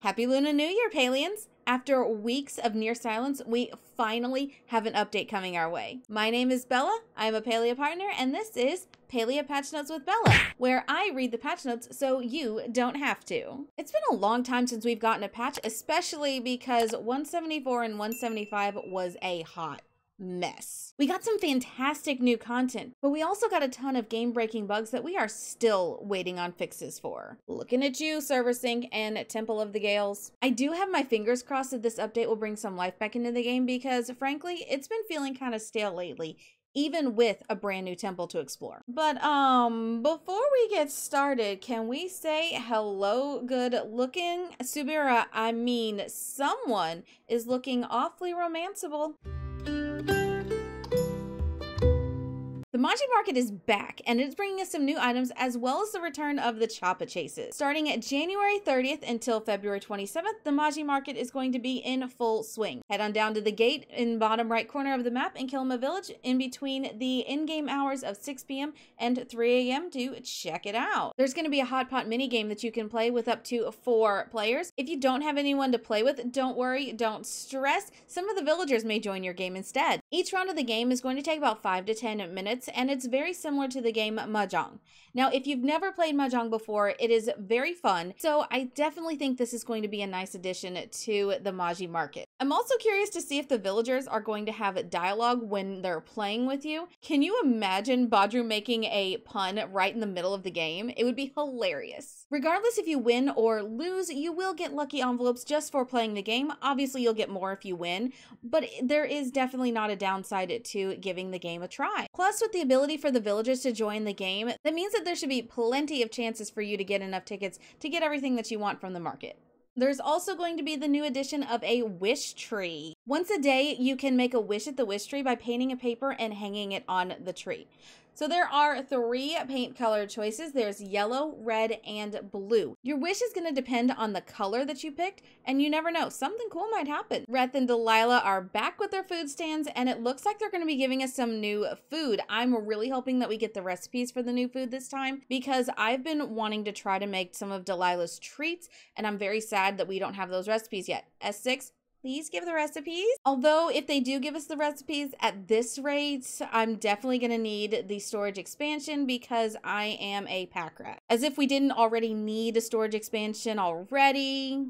Happy Lunar New Year, Palians! After weeks of near silence, we finally have an update coming our way. My name is Bella, I'm a Palia partner, and this is Palia Patch Notes with Bella, where I read the patch notes so you don't have to. It's been a long time since we've gotten a patch, especially because 174 and 175 was a hot mess. We got some fantastic new content, but we also got a ton of game-breaking bugs that we are still waiting on fixes for. Looking at you, Server Sync and Temple of the Gales. I do have my fingers crossed that this update will bring some life back into the game because, frankly, it's been feeling kind of stale lately, even with a brand new temple to explore. But before we get started, can we say hello, good looking? Subira, I mean, someone is looking awfully romanceable. The Maji Market is back, and it's bringing us some new items as well as the return of the Choppa Chases. Starting at January 30th until February 27th, the Maji Market is going to be in full swing. Head on down to the gate in bottom right corner of the map in Kilma Village in between the in-game hours of 6 p.m. and 3 a.m. to check it out. There's going to be a hot pot mini game that you can play with up to 4 players. If you don't have anyone to play with, don't worry, don't stress. Some of the villagers may join your game instead. Each round of the game is going to take about 5 to 10 minutes, and it's very similar to the game Mahjong. Now, if you've never played Mahjong before, it is very fun, so I definitely think this is going to be a nice addition to the Maji Market. I'm also curious to see if the villagers are going to have dialogue when they're playing with you. Can you imagine Badru making a pun right in the middle of the game? It would be hilarious. Regardless if you win or lose, you will get lucky envelopes just for playing the game. Obviously, you'll get more if you win, but there is definitely not a downside to giving the game a try. Plus, with the ability for the villagers to join the game, that means that there should be plenty of chances for you to get enough tickets to get everything that you want from the market. There's also going to be the new addition of a wish tree. Once a day, you can make a wish at the wish tree by painting a paper and hanging it on the tree. So there are 3 paint color choices. There's yellow, red, and blue. Your wish is going to depend on the color that you picked, and you never know, something cool might happen. Reth and Delilah are back with their food stands, and it looks like they're going to be giving us some new food. I'm really hoping that we get the recipes for the new food this time, because I've been wanting to try to make some of Delilah's treats, and I'm very sad that we don't have those recipes yet. S6, please give the recipes. Although if they do give us the recipes at this rate, I'm definitely gonna need the storage expansion because I am a pack rat. As if we didn't already need a storage expansion already.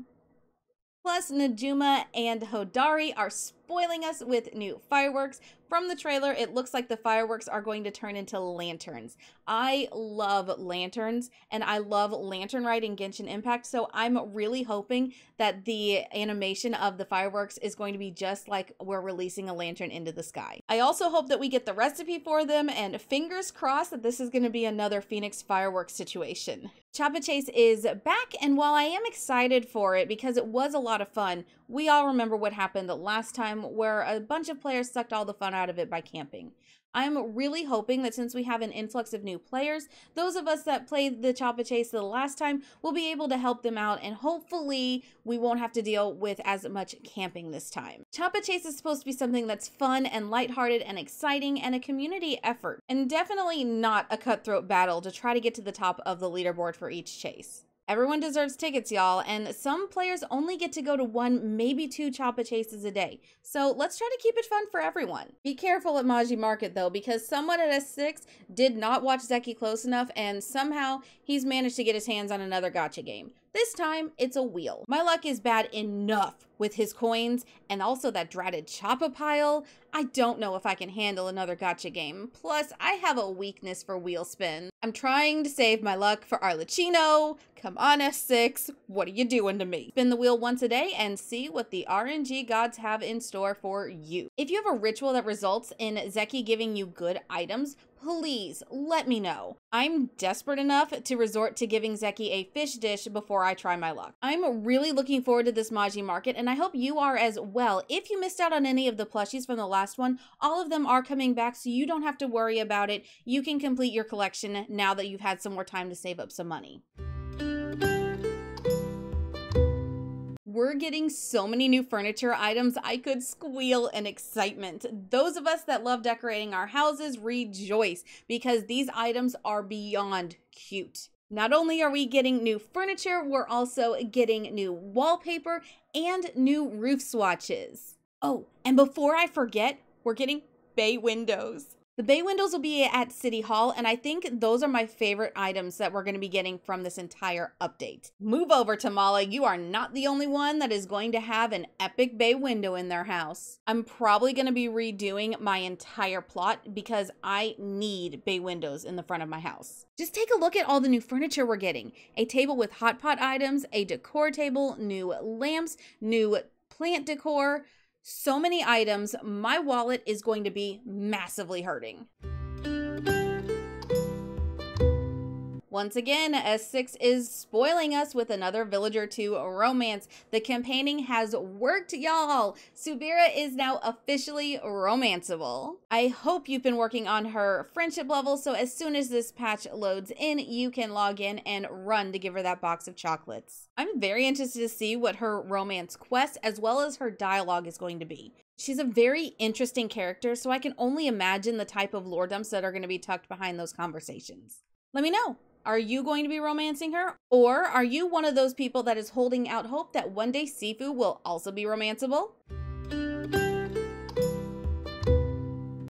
Plus, Najuma and Hodari are spoiling us with new fireworks. From the trailer, it looks like the fireworks are going to turn into lanterns. I love lanterns, and I love Lantern Ride in Genshin Impact, so I'm really hoping that the animation of the fireworks is going to be just like we're releasing a lantern into the sky. I also hope that we get the recipe for them, and fingers crossed that this is going to be another Phoenix fireworks situation. Choppa Chase is back, and while I am excited for it because it was a lot of fun, we all remember what happened last time where a bunch of players sucked all the fun out of it by camping. I'm really hoping that since we have an influx of new players, those of us that played the Choppa Chase the last time will be able to help them out, and hopefully we won't have to deal with as much camping this time. Choppa Chase is supposed to be something that's fun and lighthearted and exciting and a community effort, and definitely not a cutthroat battle to try to get to the top of the leaderboard for each chase. Everyone deserves tickets, y'all, and some players only get to go to 1, maybe 2 Choppa Chases a day. So let's try to keep it fun for everyone. Be careful at Maji Market though, because someone at S6 did not watch Zeki close enough, and somehow he's managed to get his hands on another gacha game. This time, it's a wheel. My luck is bad enough with his coins and also that dratted Choppa pile. I don't know if I can handle another gacha game. Plus, I have a weakness for wheel spin. I'm trying to save my luck for Arlecchino. Come on, S6. What are you doing to me? Spin the wheel once a day and see what the RNG gods have in store for you. If you have a ritual that results in Zeki giving you good items, please let me know. I'm desperate enough to resort to giving Zeki a fish dish before I try my luck. I'm really looking forward to this Maji Market, and I hope you are as well. If you missed out on any of the plushies from the last one, all of them are coming back, so you don't have to worry about it. You can complete your collection now that you've had some more time to save up some money. We're getting so many new furniture items, I could squeal in excitement. Those of us that love decorating our houses rejoice because these items are beyond cute. Not only are we getting new furniture, we're also getting new wallpaper and new roof swatches. Oh, and before I forget, we're getting bay windows. The bay windows will be at City Hall, and I think those are my favorite items that we're going to be getting from this entire update. Move over, Tamala. You are not the only one that is going to have an epic bay window in their house. I'm probably going to be redoing my entire plot because I need bay windows in the front of my house. Just take a look at all the new furniture we're getting. A table with hot pot items, a decor table, new lamps, new plant decor. So many items, my wallet is going to be massively hurting. Once again, S6 is spoiling us with another Villager 2 romance. The campaigning has worked, y'all. Subira is now officially romanceable. I hope you've been working on her friendship level, so as soon as this patch loads in, you can log in and run to give her that box of chocolates. I'm very interested to see what her romance quest as well as her dialogue is going to be. She's a very interesting character, so I can only imagine the type of lore dumps that are going to be tucked behind those conversations. Let me know. Are you going to be romancing her? Or are you one of those people that is holding out hope that one day Sifu will also be romanceable?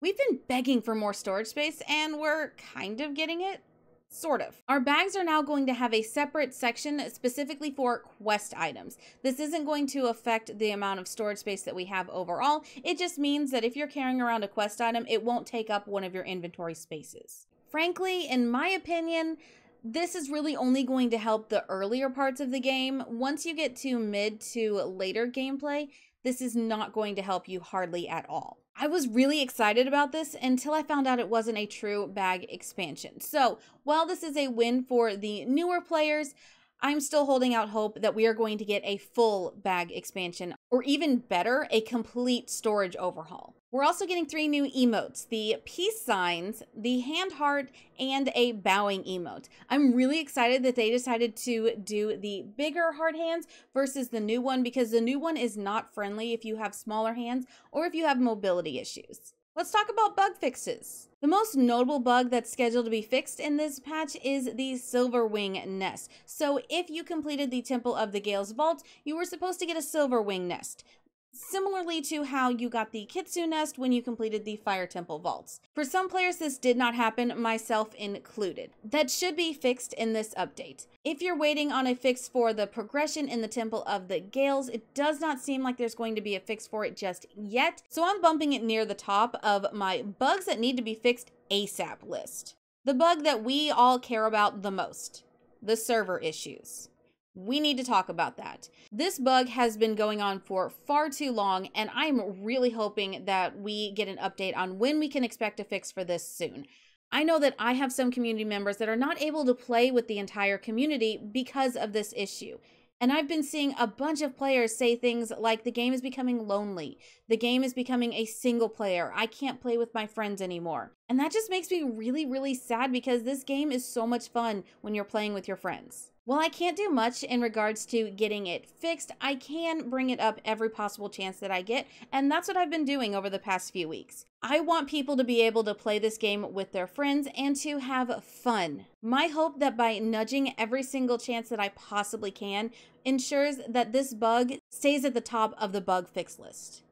We've been begging for more storage space and we're kind of getting it. Sort of. Our bags are now going to have a separate section specifically for quest items. This isn't going to affect the amount of storage space that we have overall. It just means that if you're carrying around a quest item, it won't take up one of your inventory spaces. Frankly, in my opinion, this is really only going to help the earlier parts of the game. Once you get to mid to later gameplay, this is not going to help you hardly at all. I was really excited about this until I found out it wasn't a true bag expansion. So while this is a win for the newer players, I'm still holding out hope that we are going to get a full bag expansion, or even better, a complete storage overhaul. We're also getting 3 new emotes, the peace signs, the hand heart, and a bowing emote. I'm really excited that they decided to do the bigger heart hands versus the new one, because the new one is not friendly if you have smaller hands or if you have mobility issues. Let's talk about bug fixes. The most notable bug that's scheduled to be fixed in this patch is the silver wing nest. So if you completed the Temple of the Gale's Vault, you were supposed to get a silver wing nest, similarly to how you got the Kitsu nest when you completed the Fire Temple vaults. For some players, this did not happen, myself included. That should be fixed in this update. If you're waiting on a fix for the progression in the Temple of the Gales, it does not seem like there's going to be a fix for it just yet, so I'm bumping it near the top of my bugs that need to be fixed ASAP list. The bug that we all care about the most, the server issues. We need to talk about that. This bug has been going on for far too long, and I'm really hoping that we get an update on when we can expect a fix for this soon. I know that I have some community members that are not able to play with the entire community because of this issue. And I've been seeing a bunch of players say things like the game is becoming lonely. The game is becoming a single player. I can't play with my friends anymore. And that just makes me really, really sad because this game is so much fun when you're playing with your friends. While I can't do much in regards to getting it fixed, I can bring it up every possible chance that I get, and that's what I've been doing over the past few weeks. I want people to be able to play this game with their friends and to have fun. My hope that by nudging every single chance that I possibly can ensures that this bug stays at the top of the bug fix list.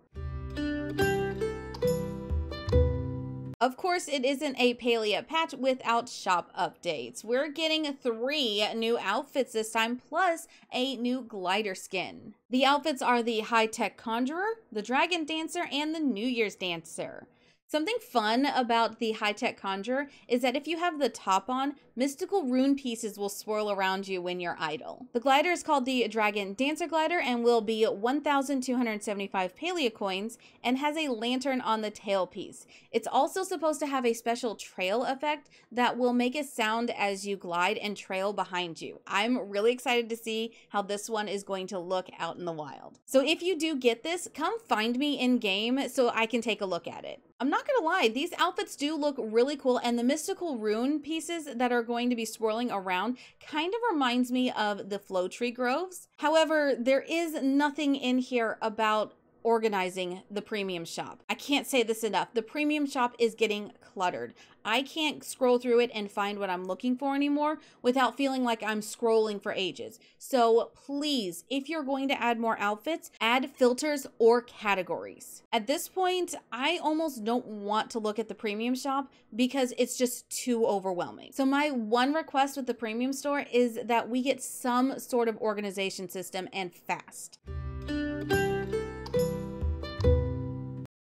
Of course, it isn't a Palia patch without shop updates. We're getting 3 new outfits this time, plus a new glider skin. The outfits are the high-tech conjurer, the dragon dancer, and the New Year's dancer. Something fun about the high-tech conjurer is that if you have the top on, mystical rune pieces will swirl around you when you're idle. The glider is called the Dragon Dancer Glider and will be 1,275 Palia coins and has a lantern on the tailpiece. It's also supposed to have a special trail effect that will make a sound as you glide and trail behind you. I'm really excited to see how this one is going to look out in the wild. So if you do get this, come find me in game so I can take a look at it. I'm not gonna lie, these outfits do look really cool, and the mystical rune pieces that are going to be swirling around kind of reminds me of the flow tree groves. However, there is nothing in here about organizing the premium shop. I can't say this enough. The premium shop is getting cluttered. I can't scroll through it and find what I'm looking for anymore without feeling like I'm scrolling for ages. So please, if you're going to add more outfits, add filters or categories. At this point, I almost don't want to look at the premium shop because it's just too overwhelming. So my one request with the premium store is that we get some sort of organization system and fast.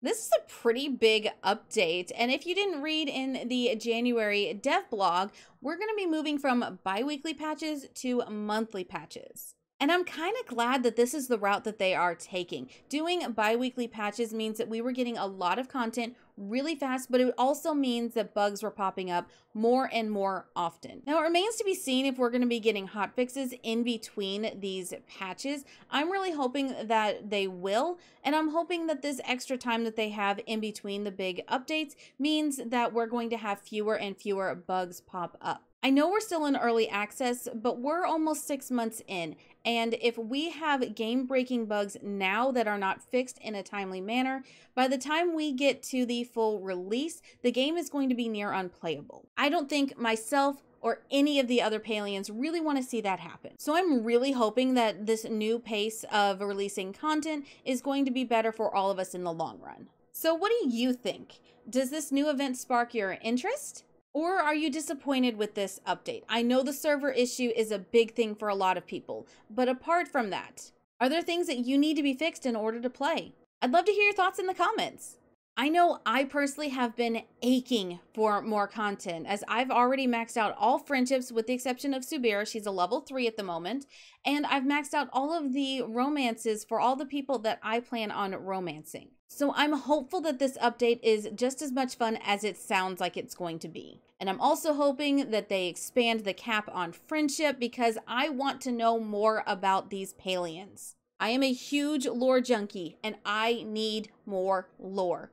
This is a pretty big update, and if you didn't read in the January dev blog, we're going to be moving from bi-weekly patches to monthly patches. And I'm kind of glad that this is the route that they are taking. Doing bi-weekly patches means that we were getting a lot of content really fast, but it also means that bugs were popping up more and more often. Now, it remains to be seen if we're going to be getting hot fixes in between these patches. I'm really hoping that they will, and I'm hoping that this extra time that they have in between the big updates means that we're going to have fewer and fewer bugs pop up. I know we're still in early access, but we're almost 6 months in, and if we have game-breaking bugs now that are not fixed in a timely manner, by the time we get to the full release, the game is going to be near unplayable. I don't think myself or any of the other Palians really want to see that happen. So I'm really hoping that this new pace of releasing content is going to be better for all of us in the long run. So what do you think? Does this new event spark your interest? Or are you disappointed with this update? I know the server issue is a big thing for a lot of people, but apart from that, are there things that you need to be fixed in order to play? I'd love to hear your thoughts in the comments. I know I personally have been aching for more content, as I've already maxed out all friendships with the exception of Subira. She's a level 3 at the moment, and I've maxed out all of the romances for all the people that I plan on romancing. So I'm hopeful that this update is just as much fun as it sounds like it's going to be. And I'm also hoping that they expand the cap on friendship because I want to know more about these Palians. I am a huge lore junkie and I need more lore.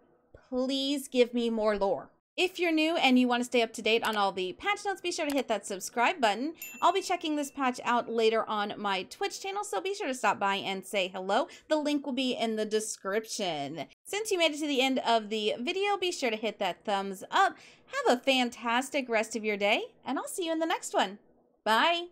Please give me more lore. If you're new and you want to stay up to date on all the patch notes, be sure to hit that subscribe button. I'll be checking this patch out later on my Twitch channel, so be sure to stop by and say hello. The link will be in the description. Since you made it to the end of the video, be sure to hit that thumbs up. Have a fantastic rest of your day, and I'll see you in the next one. Bye!